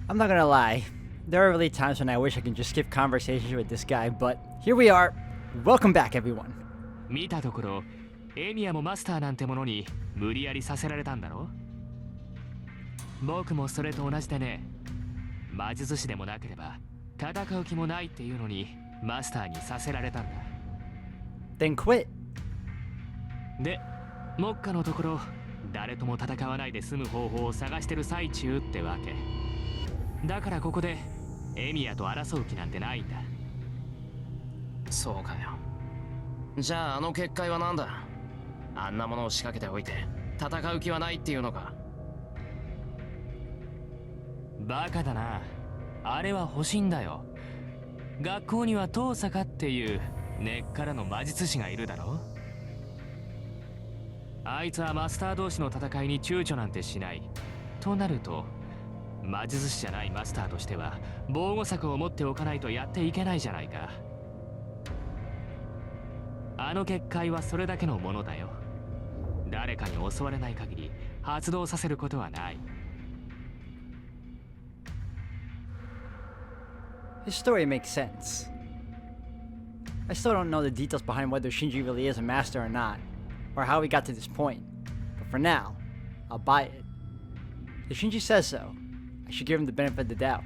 I'm not gonna lie, there are really times when I wish I could just skip conversations with this guy, but here we are. Welcome back, everyone. 見たところ、エミヤもマスターなんてものに無理やりさせられたんだろ？僕もそれと同じでね、魔術師でもなければ戦う気もないっていうのにマスターにさせられたんだ。Then quit. で、目下のところ誰とも戦わないで済む方法を探してる最中ってわけ。だからここでエミヤと争う気なんてないんだ。そうかよ。じゃああの結界は何だ？あんなものを仕掛けておいて戦う気はないっていうのか？バカだな。あれは欲しいんだよ。学校には遠坂っていう根っからの魔術師がいるだろ。あいつはマスター同士の戦いに躊躇なんてしない。となると魔術師じゃないマスターとしては防護策を持っておかないとやっていけないじゃないか。あの結界はそれだけのものだよ。誰かに襲われない限り発動させることはない。His story makes sense. I still don't know the details behind whether Shinji really is a master or not, or how he got to this point. But for now, I'll buy it. If Shinji says so, I should give him the benefit of the doubt.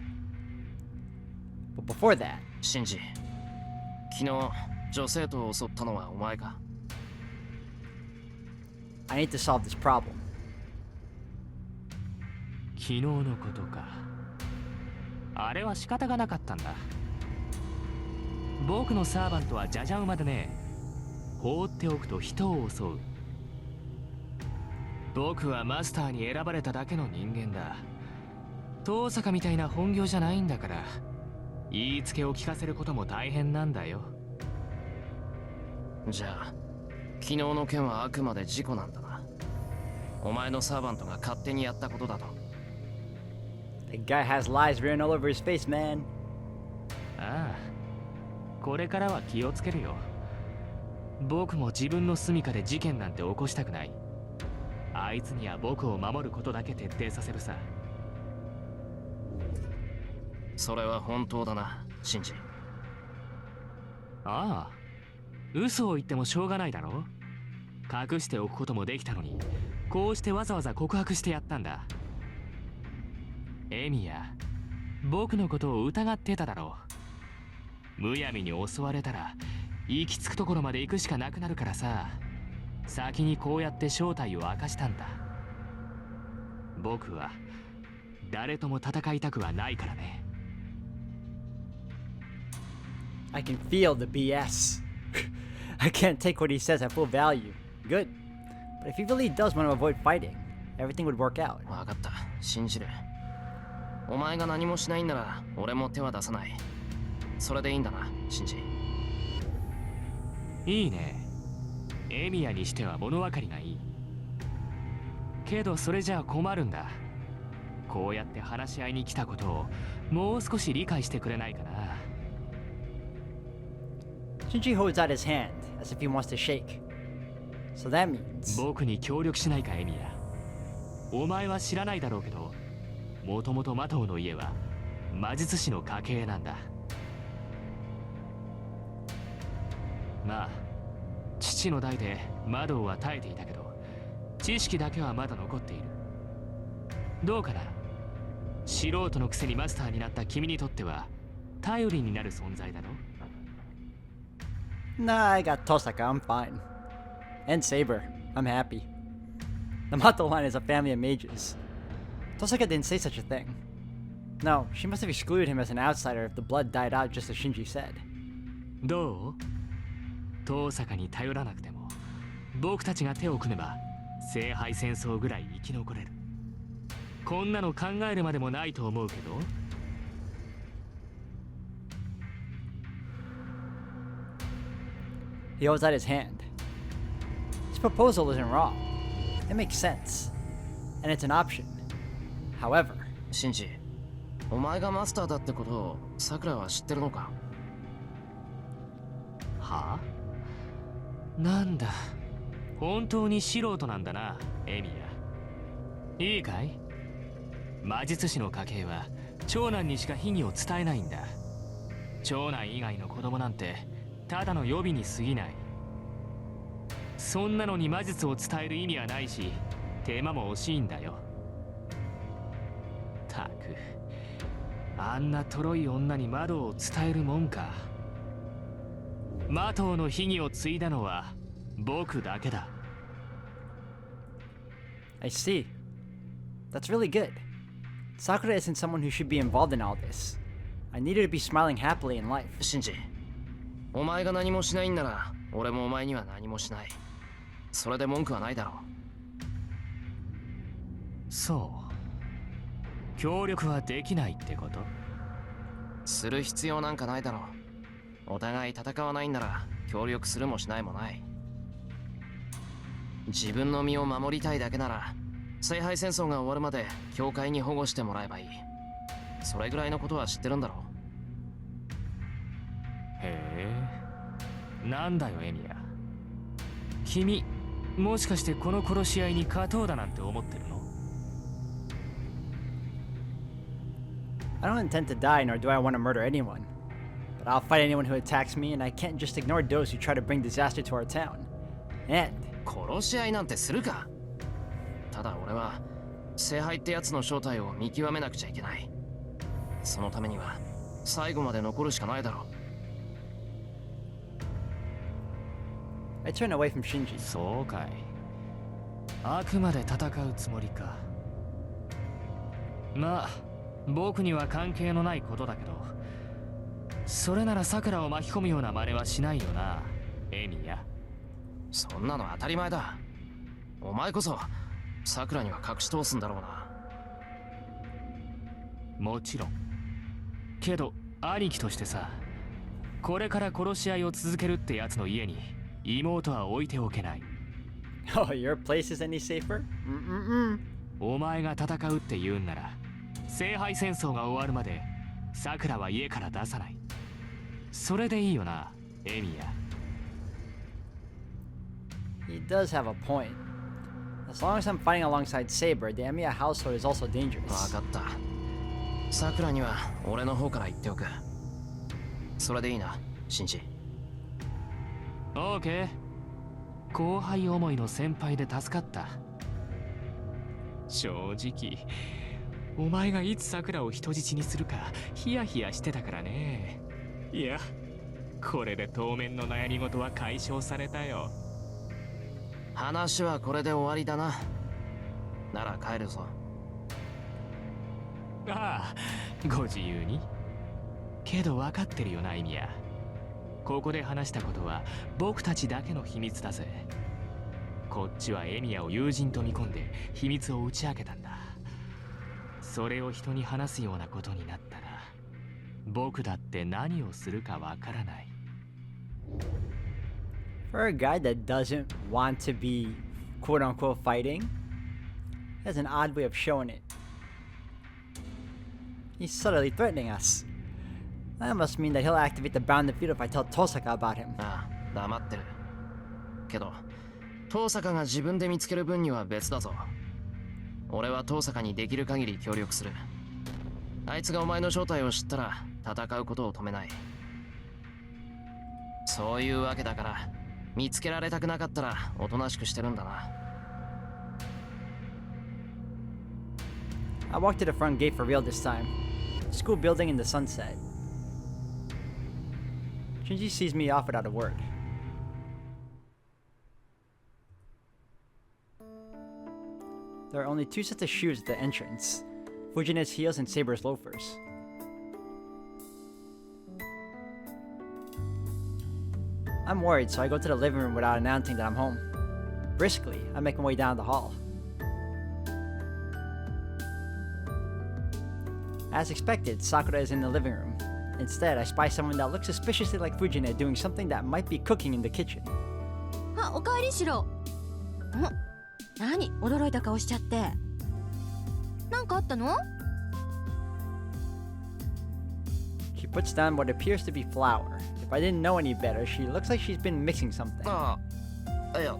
But before that, シンジ、昨日女生徒を襲ったのはお前か？ I need to solve this problem. 昨日のことか。あれは仕方がなかったんだ。僕のサーバントはジャジャ馬でね、放っておくと人を襲う。僕はマスターに選ばれただけの人間だ。遠坂みたいな本業じゃないんだから、言いつけを聞かせることも大変なんだよ。じゃあ昨日の件はあくまで事故なんだな。お前のサーバントが勝手にやったことだと。The guy has lies written all over his face, man. ああ、これからは気をつけるよ。僕も自分の住処で事件なんて起こしたくない。あいつには僕を守ることだけ徹底させるさ。それは本当だな、シンジ。ああ、嘘を言ってもしょうがないだろ。隠しておくこともできたのに、こうしてわざわざ告白してやったんだ。エミヤ、僕のことを疑ってただろう。むやみに襲われたら行き着くところまで行くしかなくなるからさ、先にこうやって正体を明かしたんだ。僕は誰とも戦いたくはないからね。I can feel the BS. I can't take what he says at full value. Good. But if he really does want to avoid fighting, everything would work out. 分かった、信じる。お前が何もしないんなら俺も手は出さない。それでいいんだな、シンジ。いいね。エミヤにしては物分かりがいい。けどそれじゃあ困るんだ。こうやって話し合いに来たことをもう少し理解してくれないかな。Shinji holds out his hand as if he wants to shake. So that means 僕に協力しないか、エミヤ。お前は知らないだろうけど、もともとマトウの家は魔術師の家系なんだ。まあ父の代で魔道は耐えていたけど、知識だけはまだ残っている。どうかな。素人のくせにマスターになった君にとっては頼りになる存在だろ。Nah, I got Tosaka, I'm fine. And Saber, I'm happy. The Mato line is a family of mages. Tosaka didn't say such a thing. No, she must have excluded him as an outsider if the blood died out just as Shinji said. どう？遠坂に頼らなくても僕たちが手を組めば聖杯戦争ぐらい生き残れる。こんなの考えるまでもないと思うけど。He holds out his hand. His proposal isn't wrong. It makes sense. And it's an option. However, シンジ、お前がマスターだってことをさくらは知ってるのか？はあ？なんだ、本当に素人なんだな、エミヤ。いいかい？魔術師の家系は長男にしか秘技を伝えないんだ。長男以外の子供なんてただの予備に過ぎない。そんなのに魔術を伝える意味はないし、手間も惜しいんだよ。たく、あんなとろい女に窓を伝えるもんか。魔頭の秘技を継いだのは僕だけだ。I see. That's really good. Sakura isn't someone who should be involved in all this. I need her to be smiling happily in life. シンジ、お前が何もしないんなら俺もお前には何もしない。それで文句はないだろう。そう。協力はできないってこと？する必要なんかないだろう。お互い戦わないんなら協力するもしないもない。自分の身を守りたいだけなら聖杯戦争が終わるまで教会に保護してもらえばいい。それぐらいのことは知ってるんだろう。へえ、なんだよエミヤ。君もしかしてこの殺し合いに勝とうだなんて思ってるの？ I don't intend to die, nor do I want to murder anyone. But I'll fight anyone who attacks me, and I can't just ignore those who try to bring disaster to our town. And 殺し合いなんてするか。ただ俺は聖杯ってやつの正体を見極めなくちゃいけない。そのためには最後まで残るしかないだろう。I turn away from Shinji. そうかい。あくまで戦うつもりか。まあ僕には関係のないことだけど、それならさくらを巻き込むような真似はしないよな、エミヤ。そんなの当たり前だ。お前こそさくらには隠し通すんだろうな。もちろん。けど兄貴としてさ、これから殺し合いを続けるってやつの家に妹は置いておけない。Oh, your place is any safer? Mm-mm-mm. お前が戦うって言うんなら、聖杯戦争が終わるまでさくらは家から出さない。それでいいよな、エミヤ。He does have a point. As long as I'm fighting alongside Saber, the Emiya household is also dangerous. 分かった。さくらには俺の方から言っておく。それでいいな、シンジ。オーケー。後輩思いの先輩で助かった。正直お前がいつさくらを人質にするかヒヤヒヤしてたからね。いや、これで当面の悩み事は解消されたよ。話はこれで終わりだな。なら帰るぞ。ああ、ご自由に。けど分かってるよな、イミヤ。ここで話したことは僕たちだけの秘密だぜ。こっちはエミヤを友人と見込んで秘密を打ち明けたんだ。それを人に話すようなことになったら、僕だって何をするかわからない。For a guy that doesn't want to be quote unquote fighting, he has an odd way of showing it. He's subtly threatening us. That must mean that he'll activate the bound the field if I tell Tosaka about him. ああ、黙ってる。けど、遠坂が自分で見つける分には別だぞ。俺は遠坂にできる限り協力する。あいつがお前の正体を知ったら戦うことを止めない。そういうわけだから、見つけられたくなかったらおとなしくしてるんだな。I walked to the front gate for real this time. School building in the sunset. Shinji sees me off without a word. There are only two sets of shoes at the entrance. Fujina's heels and Saber's loafers. I'm worried, so I go to the living room without announcing that I'm home. Briskly, I make my way down the hall. As expected, Sakura is in the living room. Instead, I spy someone that looks suspiciously like Fujina doing something that might be cooking in the kitchen. あ、おかえりしろ。何驚いた顔しちゃって。なんかあったの？ She puts down what appears to be flour. If I didn't know any better, she looks like she's been mixing something. ああ、いや、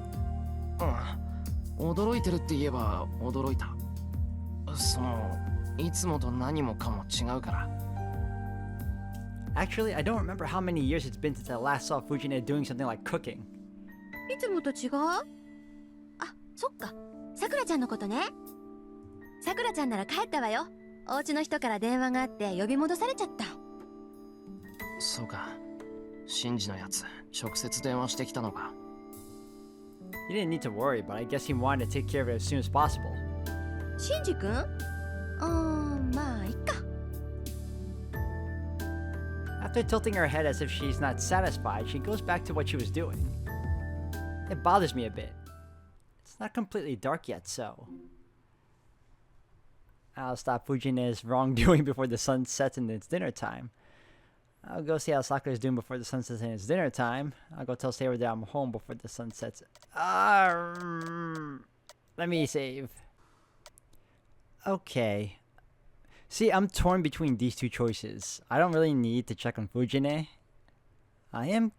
驚いてるって言えば驚いた。いつもと何もかも違うから。 Actually, I don't remember how many years it's been since I last saw Fujine doing something like cooking. いつもと違う？あ、そっか。さくらちゃんのことね。さくらちゃんなら帰ったわよ。お家の人から電話があって呼び戻されちゃった。そうか。シンジのやつ、直接電話してきたのか。 He didn't need to worry, but I guess he wanted to take care of it as soon as possible. シンジ君？まあいっか。After tilting her head as if she's not satisfied, she goes back to what she was doing. It bothers me a bit. It's not completely dark yet, so I'll stop Fujine's wrongdoing before the sun sets and it's dinner time. I'll go see how Sakura's doing before the sun sets and it's dinner time. I'll go tell Saber that I'm home before the sun sets. Let me save. Okay. See, I'm torn between these two choices. I don't really need to check on Fujine. I am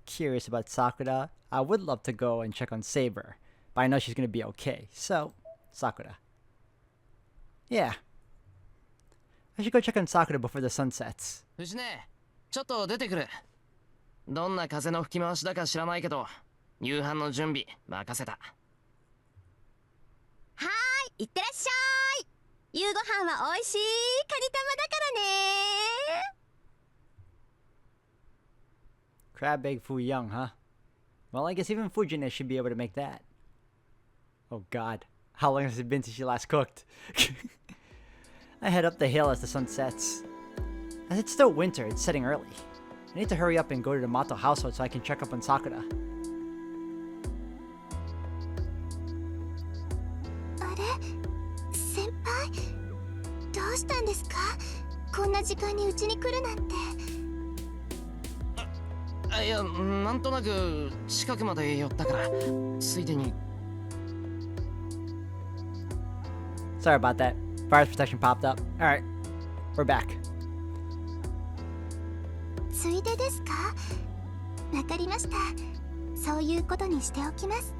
curious about Sakura. I would love to go and check on Saber, but I know she's gonna be okay. So, Sakura. Yeah. I should go check on Sakura before the sun sets. 藤根、ちょっと出てくる。どんな風の吹き回しだか知らないけど、夕飯の準備任せた。はーい、いってらっしゃい。夕ご飯は美味しいカニ玉だからね。 Crab egg foo young, huh? Well, I guess even Fujine should be able to make that. Oh god. How long has it been since she last cooked? I head up the hill as the sun sets. As it's still winter, it's setting early. I need to hurry up and go to the Mato household so I can check up on Sakura. あれ、先輩、どうしたんですか？こんな時間に家に来るなんて。いや、なんとなく近くまで寄ったから、ついでに。 Sorry about that. Fire protection popped up. Alright, we're back. ついでですか？わかりました。そういうことにしておきます。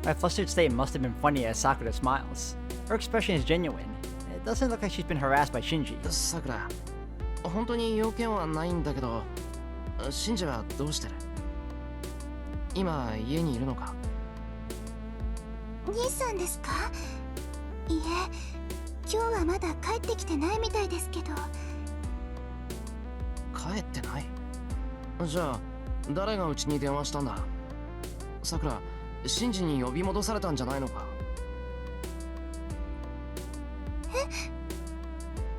My flustered state must have been funny as Sakura smiles. Her expression is genuine. It doesn't look like she's been harassed by Shinji. さくら、本当に用件はないんだけど、シンジはどうしてる？今家にいるのか？兄さんですか？いえ、今日はまだ帰ってきてないみたいですけど。帰ってない？じゃあ誰がうちに電話したんだ？さくら、シンジに呼び戻されたんじゃないのか？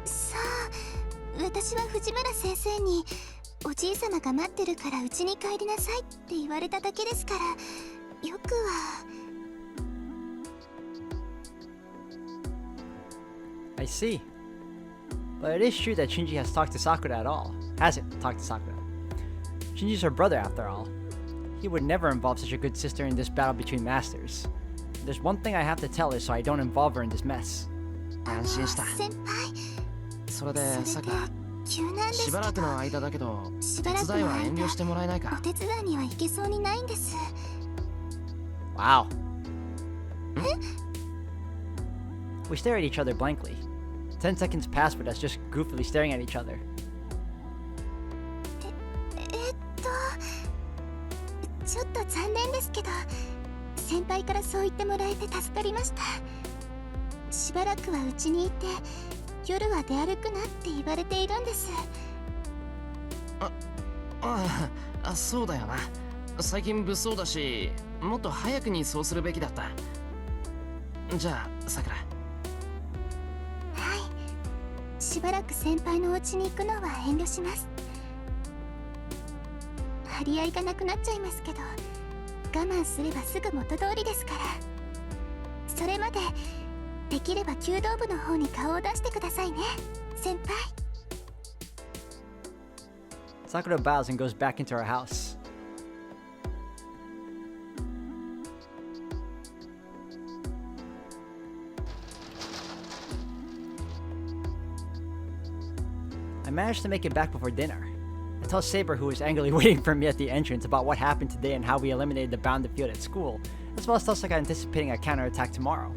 さあ、私は藤村先生におじいさまが待ってるからうちに帰りなさいって言われただけですから、よくは。 I see. But it is true that Shinji has talked to Sakura at all. Hasn't talked to Sakura. Shinji's her brother after all. He would never involve such a good sister in this battle between masters. There's one thing I have to tell her so I don't involve her in this mess. 安心した。先輩、それでさくら、急なんですけど、しばらくの間だけど、しばらく手伝いはの間遠慮してもらえないおか？手伝いには行けそうにないんです。 Wow. We stare at each other blankly. 10 seconds pass with us just goofily staring at each other. ちょっと残念ですけど、先輩からそう言ってもらえて助かりました。しばらくはうちにいて、夜は出歩くなって言われているんです。そうだよな。最近物騒だし、もっと早くにそうするべきだった。じゃあさくら。はい、しばらく先輩のお家に行くのは遠慮します。張り合いがなくなっちゃいますけど、我慢すればすぐ元通りですから。それまでできれば弓道部の方に顔を出してくださいね、先輩。 Sakura bows and goes back into her house. I managed to make it back before dinner. I tell Saber, who was angrily waiting for me at the entrance, about what happened today and how we eliminated the bounded field at school, as well as tell Saka anticipating a counterattack tomorrow.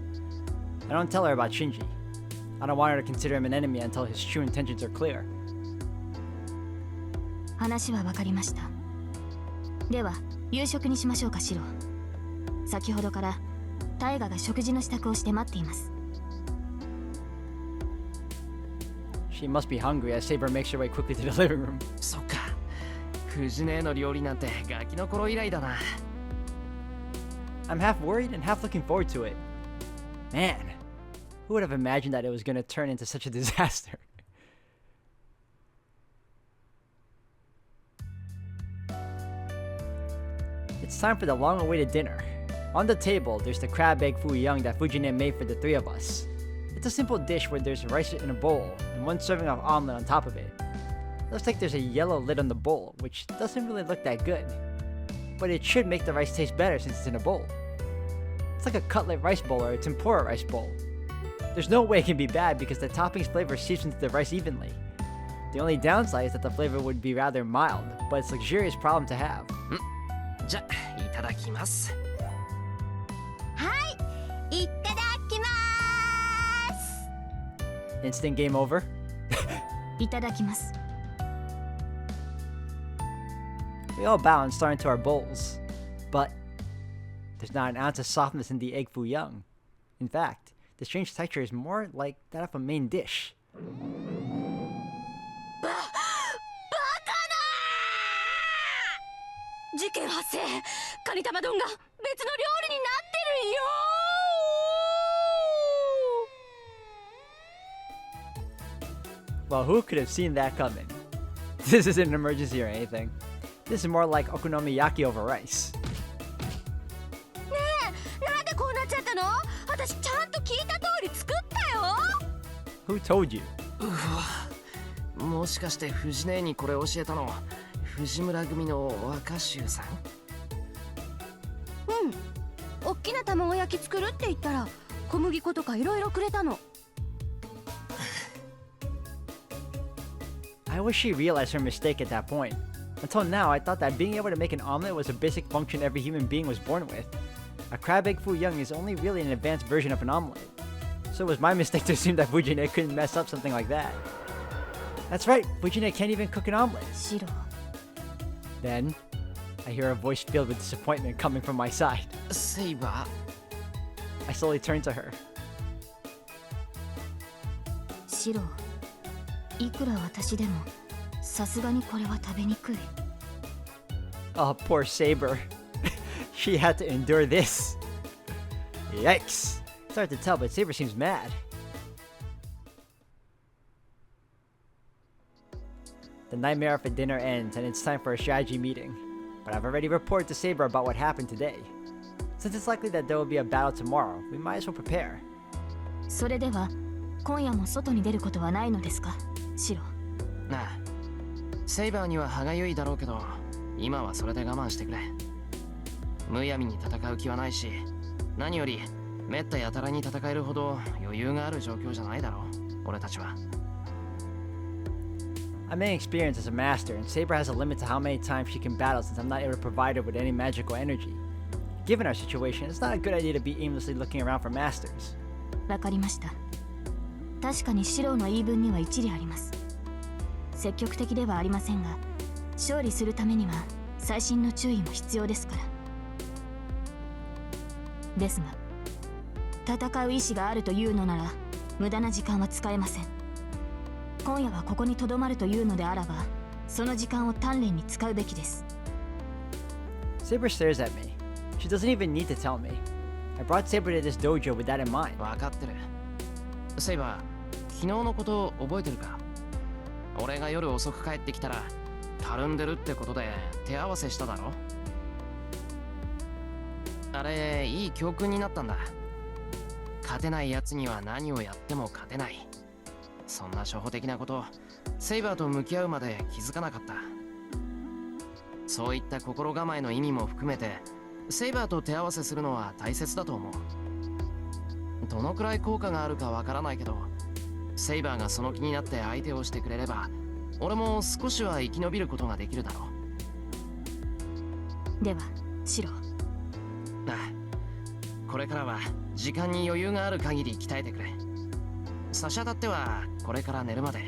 I don't tell her about Shinji. I don't want her to consider him an enemy until his true intentions are clear. 話は分かりました。では夕食にしましょうか、シロ。先ほどからタイガが食事の支度をして待っています。She must be hungry as Saber makes her way quickly to the living room. そっか。藤姉の料理なんてガキの頃以来だな。I'm half worried and half looking forward to it. Man, who would have imagined that it was going to turn into such a disaster? It's time for the long-awaited dinner. On the table, there's the crab egg fuyang that Fujine made for the three of us. It's a simple dish where there's rice in a bowl and one serving of omelet on top of it. Looks like there's a yellow lid on the bowl, which doesn't really look that good. But it should make the rice taste better since it's in a bowl. It's like a cutlet rice bowl or a tempura rice bowl. There's no way it can be bad because the topping's flavor seeps into the rice evenly. The only downside is that the flavor would be rather mild, but it's a luxurious problem to have. じゃ、いただきます。はい、いただきまーす。 Instant game over? いただきます。 We all bow and start into our bowls. But there's not an ounce of softness in the egg fuyang. In fact, the strange texture is more like that of a main dish. 事件発生。カニ玉丼が別の料理になってるよ。 Well, who could have seen that coming? This isn't an emergency or anything. This is more like okonomiyaki over rice. ねえ、なんでこうなっちゃったの？私ちゃんと聞いた通り作ったよ。 Who told you? うわ、もしかして藤姉にこれ教えたの藤村組の若衆さん？うん。おっきな卵焼き作るって言ったら小麦粉とかいろいろくれたの。I wish she realized her mistake at that point. Until now, I thought that being able to make an omelet was a basic function every human being was born with. A crab egg fuyang is only really an advanced version of an omelet. So it was my mistake to assume that Fujine couldn't mess up something like that. That's right, Fujine can't even cook an omelet. シロ。 Then, I hear a voice filled with disappointment coming from my side. セイバ I slowly turn to her. シロ、いくら私でもさすがにこれは食べにくい。 Oh, poor Saber. She had to endure this. Yikes. It's hard to tell, but Saber seems mad. The nightmare of a dinner ends, and it's time for a strategy meeting. But I've already reported to Saber about what happened today. Since it's likely that there will be a battle tomorrow, we might as well prepare. それでは今夜も外に出ることはないのですか、シロ。ー。なあ、セイバーには歯がゆいだろうけど、今はそれで我慢してくれ。むやみに戦う気はないし、何よりめったやたらに戦えるほど余裕がある状況じゃないだろう、俺たちは。I'm inexperienced as a master, and Saber has a limit to how many times she can battle since I'm not able to provide her with any magical energy. Given our situation, it's not a good idea to be aimlessly looking around for masters. わかりました。確かにシロの言い分には一理あります。積極的ではありませんが、勝利するためには細心の注意も必要ですから。ですが、戦う意志があるというのなら無駄な時間は使えません。今夜はここに留まるというのであらば、その時間を鍛錬に使うべきです。 Saber stares at me. She doesn't even need to tell me. I brought Saber to this dojo with that in mind. 分かってる。セイバー、昨日のこと覚えてるか？俺が夜遅く帰ってきたらたるんでるってことで手合わせしただろ？あれ、いい教訓になったんだ。勝てないやつには何をやっても勝てない。そんな初歩的なことセイバーと向き合うまで気づかなかった。そういった心構えの意味も含めてセイバーと手合わせするのは大切だと思う。どのくらい効果があるかわからないけど、セイバーがその気になって相手をしてくれれば俺も少しは生き延びることができるだろう。ではシロ、ああ、これからは時間に余裕がある限り鍛えてくれ。差し当たってはこれから寝るまで。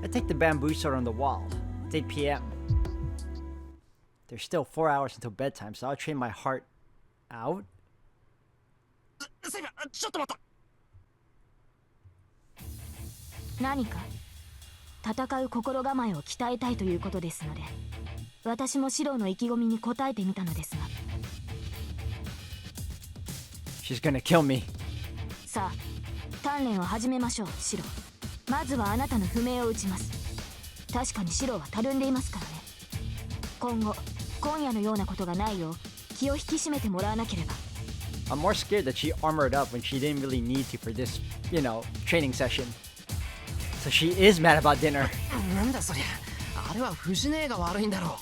I take the bamboo sword on the wall. It's 8 p.m. There's still 4 hours until bedtime, so I'll train my heart out. セイバー、ちょっと待った。何か戦う心構えを鍛えたいということですので、私もシロの意気込みに応えてみたのですが。 She's gonna kill me. さあ鍛錬を始めましょうシロ。まずはあなたの不明を打ちます。確かにシロはたるんでいますからね。今夜のようなことがないよう気を引き締めてもらわなければ。 I'm more scared that she armored up when she didn't really need to for this, training session. So she is mad about dinner. なんだそりゃ、あれはフジネーが悪いんだろ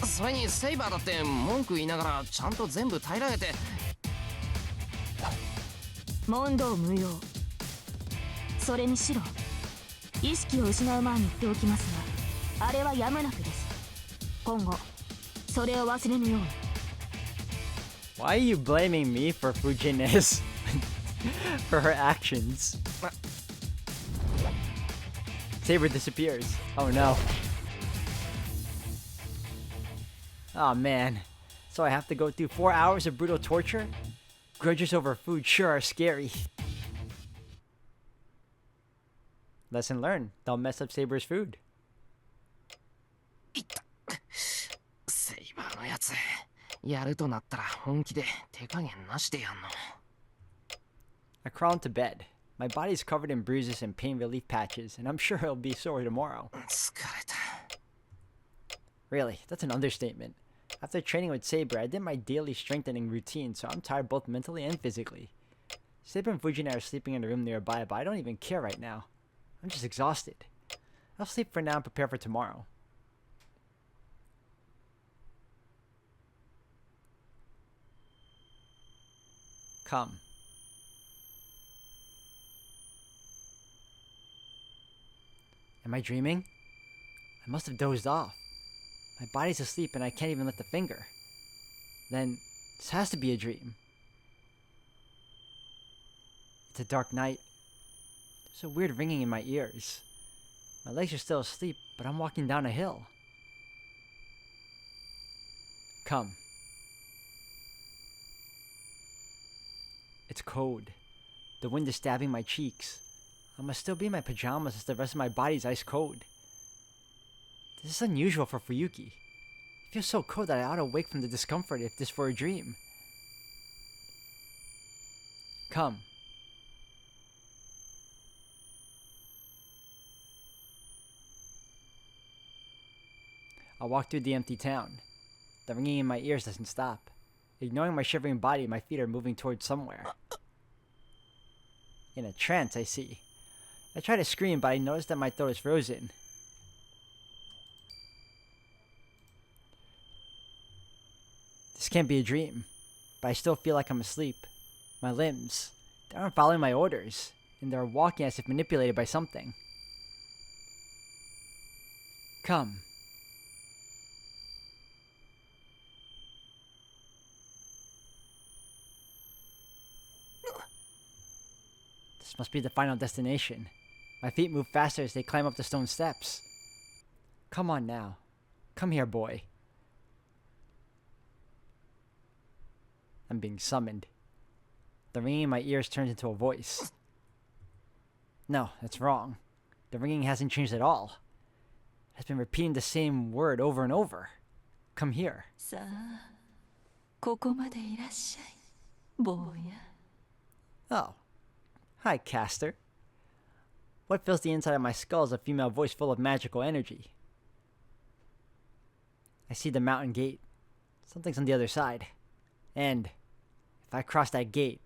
う。それにセイバーだって文句言いながらちゃんと全部平らげて。問答無用。それにシロ、意識を失う前に言っておきますが、あれはやむなくです。今後それを忘れぬように。 Why are you blaming me for Fujin's for her actions? Saber disappears. Oh no. Oh man. So I have to go through 4 hours of brutal torture? Grudges over food sure are scary. Lesson learned. Don't mess up Saber's food. いった。セイバーのやつ、やるとなったら本気で手加減なしでやんの。 I crawl into bed. My body is covered in bruises and pain relief patches, and I'm sure it'll be sore tomorrow. 疲れた。 Really, that's an understatement. After training with Saber, I did my daily strengthening routine, so I'm tired both mentally and physically. Saber and Fujin are sleeping in a room nearby, but I don't even care right now. I'm just exhausted. I'll sleep for now and prepare for tomorrow. Come. Am I dreaming? I must have dozed off. My body's asleep and I can't even lift a finger. Then, this has to be a dream. It's a dark night. There's a weird ringing in my ears. My legs are still asleep, but I'm walking down a hill. Come. It's cold. The wind is stabbing my cheeks. I must still be in my pajamas as the rest of my body's ice cold. This is unusual for Fuyuki. It feels so cold that I ought to wake from the discomfort if this were a dream. Come. I walk through the empty town. The ringing in my ears doesn't stop. Ignoring my shivering body, my feet are moving towards somewhere. In a trance, I see. I try to scream, but I notice that my throat is frozen. This can't be a dream, but I still feel like I'm asleep. My limbs, they aren't following my orders, and they're walking as if manipulated by something. Come. This must be the final destination. My feet move faster as they climb up the stone steps. Come on now. Come here, boy. I'm being summoned. The ringing in my ears turns into a voice. No, that's wrong. The ringing hasn't changed at all. It has been repeating the same word over and over. Come here. さあ、ここまでいらっしゃい、坊や。 Oh. Hi, Caster. What fills the inside of my skull is a female voice full of magical energy. I see the mountain gate. Something's on the other side. And if I cross that gate,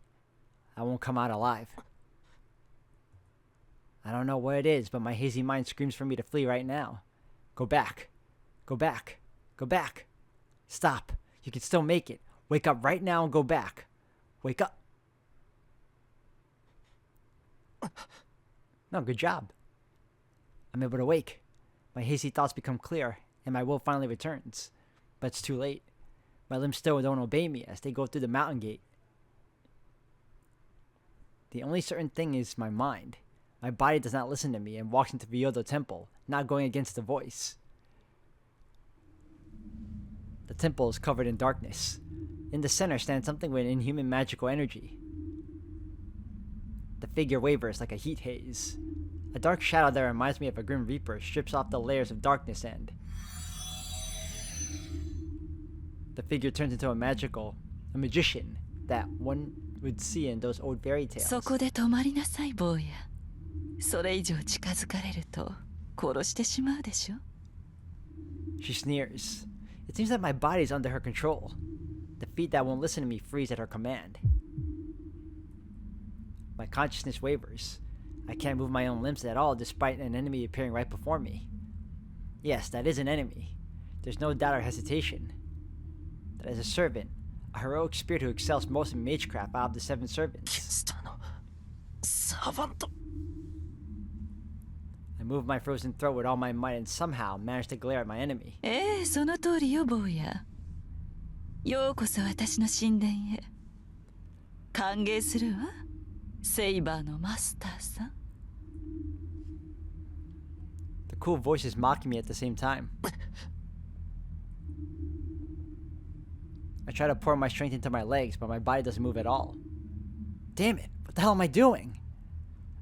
I won't come out alive. I don't know what it is, but my hazy mind screams for me to flee right now. Go back. Go back. Go back. Stop. You can still make it. Wake up right now and go back. Wake up. No, good job. I'm able to wake. My hazy thoughts become clear, and my will finally returns. But it's too late. My limbs still don't obey me as they go through the mountain gate. The only certain thing is my mind. My body does not listen to me and walks into Ryodo Temple, not going against the voice. The temple is covered in darkness. In the center stands something with inhuman magical energy. The figure wavers like a heat haze. A dark shadow that reminds me of a grim reaper strips off the layers of darkness and the figure turns into a magician that one would see in those old fairy tales. そこで止まりなさい坊や。それ以上近づかれると殺してしまうでしょ。 She sneers. It seems that my body is under her control. The feet that won't listen to me freeze at her command. My consciousness wavers. I can't move my own limbs at all despite an enemy appearing right before me. Yes, that is an enemy. There's no doubt or hesitation. That is a servant, a heroic spirit who excels most in magecraft out of the 7 servants. スタのサーバント。 I move my frozen throat with all my might and somehow manage to glare at my enemy. ええ、その通りよ坊や。ようこそ私の神殿へ。歓迎するわ、セイバーのマスターさん。 The cool voice is mocking me at the same time. I try to pour my strength into my legs, but my body doesn't move at all. Damn it, what the hell am I doing?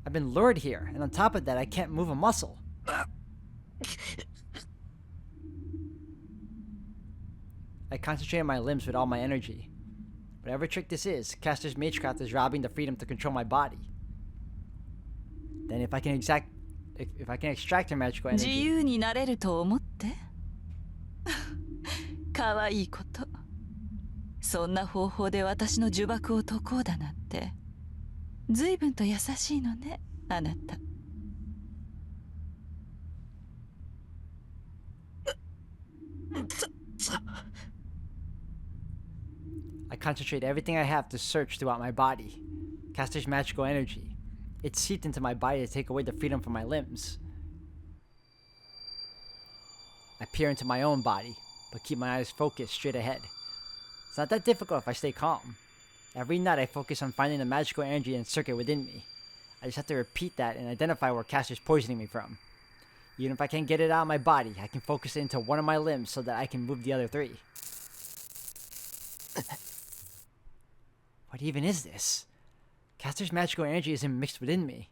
I've been lured here, and on top of that, I can't move a muscle. I concentrate on my limbs with all my energy. Whatever trick this is, Caster's Magecraft is robbing the freedom to control my body. Then if I can extract her magical 自 energy, 由になれると思ってかわいいこと。そんな方法で私の呪縛を解こうだなんて随分と優しいのね、あなた。 I concentrate everything I have to search throughout my body. Caster's magical energy. It seeped into my body to take away the freedom from my limbs. I peer into my own body, but keep my eyes focused straight ahead. It's not that difficult if I stay calm. Every night I focus on finding the magical energy and circuit within me. I just have to repeat that and identify where Caster's poisoning me from. Even if I can't get it out of my body, I can focus it into one of my limbs so that I can move the other 3. What even is this? Caster's magical energy isn't mixed within me.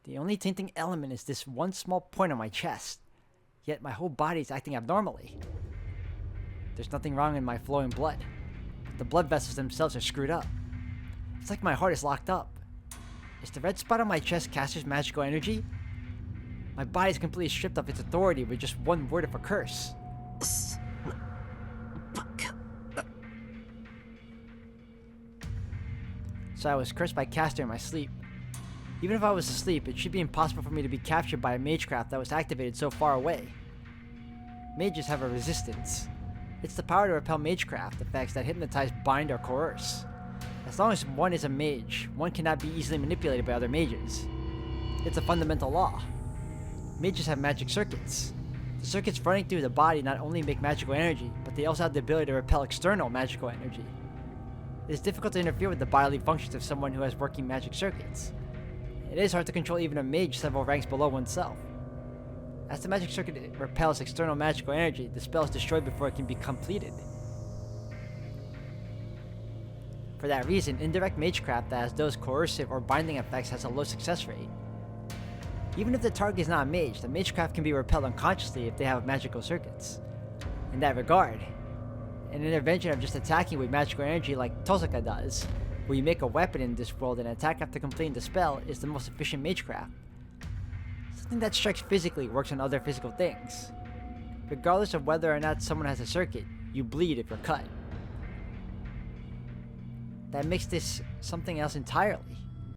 The only tainting element is this one small point on my chest. Yet my whole body is acting abnormally. There's nothing wrong in my flowing blood. The blood vessels themselves are screwed up. It's like my heart is locked up. Is the red spot on my chest Caster's magical energy? My body is completely stripped of its authority with just one word of a curse. So I was cursed by Caster in my sleep. Even if I was asleep, it should be impossible for me to be captured by a magecraft that was activated so far away. Mages have a resistance. It's the power to repel magecraft effects that hypnotize, bind, or coerce. As long as one is a mage, one cannot be easily manipulated by other mages. It's a fundamental law. Mages have magic circuits. The circuits running through the body not only make magical energy, but they also have the ability to repel external magical energy. It is difficult to interfere with the bodily functions of someone who has working magic circuits. It is hard to control even a mage several ranks below oneself. As the magic circuit repels external magical energy, the spell is destroyed before it can be completed. For that reason, indirect magecraft that has those coercive or binding effects has a low success rate. Even if the target is not a mage, the magecraft can be repelled unconsciously if they have magical circuits. In that regard, an intervention of just attacking with magical energy like Tosaka does, where you make a weapon in this world and attack after completing the spell, is the most efficient magecraft. Something that strikes physically works on other physical things. Regardless of whether or not someone has a circuit, you bleed if you're cut. That makes this something else entirely.